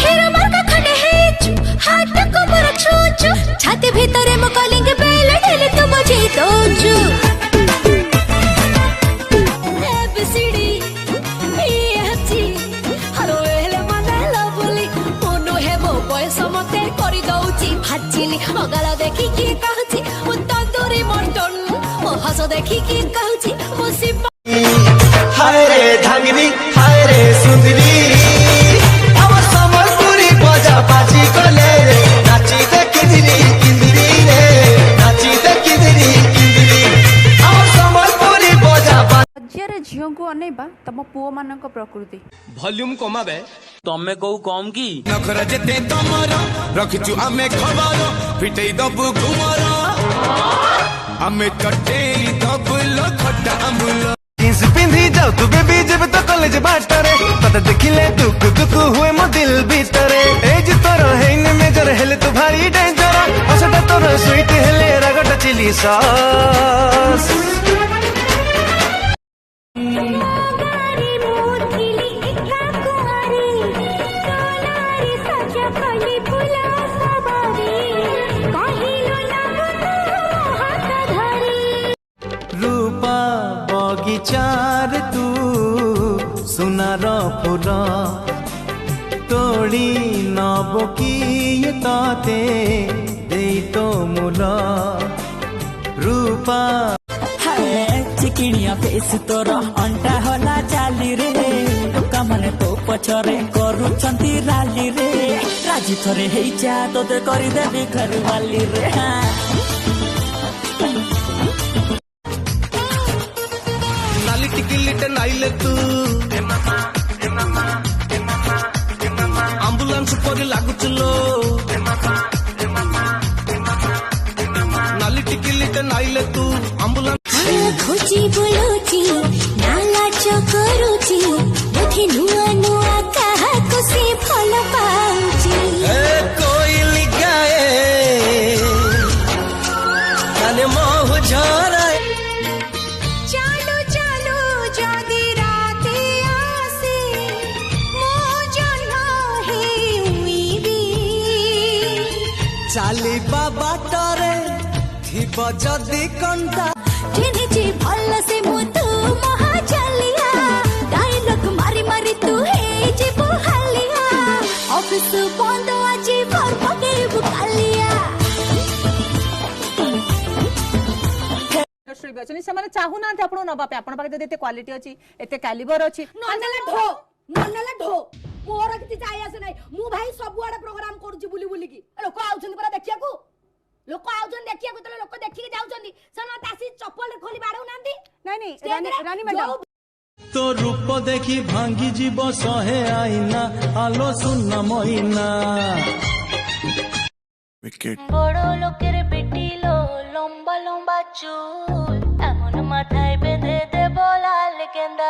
हेरा मार्का खड़े है चू हाथ को मोर छूचू छाती भीतर मो कॉलिंग बेल ढेले तू मुझे दोजू एबीसीडी ईएफजी हरो एले मने लवली मोनो हे मो बयस मते करि दउची भाजिली अगाला देखि की कहूची मु तंदूरी मटन मो हस देखि की कहूची मो सिप हाय रे धांगनी हाय रे सुंदरी हमर समलपुरी बजा बाजी गले नाची देखिदिनी किंदिरी रे नाची देखिदिनी किंदिरी हमर समलपुरी बजा राज्य झील को अनेबा तम पुओ मानक प्रकृति वॉल्यूम कमाबे तमे कहू कम की नखरा जेते तमर रखिचु आमे खबर फिटई दबु कुमर आमे चटेली दबुल खट्टा अमुल जींस पिंधी जाऊ तू बेबी जब तो कॉलेज बाटरे पता देखिले दुख दुख हुए मो दिल भीतरे एज तोर हेन मेजर हेले तू भारी डेंजर असटा तोर स्वीट हेले रगट चिली सॉस रूपा बगीचार तू सुनार फूल तोड़ी नब किए ताते दे तो मूल रूपा चिकिनिया फेस तोर अंटा होला चाली रे टोका माने तो पछरे करूछंती राली रे राजी थरे हेई जा तोते करि देबी घरवाली रे नाली टिकिलिट नाइले तू एम्बुलेंस पर लागुचलो नाली टिकिलिट नाइले तू एम्बुलेंस खोजी बोलूची नाला चकरूची देखि नुआ नुआ कहा कुसी फल पाउची कोयल गाए काले मोह झराए चालू चालू जदी राते आसे मो जन्म हे उईबी चाली बाबा टरे थिब जदी कंटा चिन्हिची भल से मुतु महा चलिया डायलॉग मारी मारी तू हे जे बहालिया ऑफिस बंद आजी फर पके बुकालिया शिल्पी अच्छे से चाहू ना आपन नबा पे आपन पाखे एते क्वालिटी अछि एते कैलिबर अछि ननले ढो ननले ढो मोर किति जाय आसे नै मु भाई सब आडे प्रोग्राम करूची बुली बुली की लोक आउछन परा देखिया को लोक आउछन देखिया को तले लोक देखि के जाउछन सना तासी चप्पल खोली बाडौ नांदी नहीं रानी मैडम तो रूप देखी भांगी जीव सहे आईना आलो सुन महीना বড় লোকের বেটি লো লম্বা লম্বা চুল এমন মাথায় বেঁধে দে বলাল গেন্দা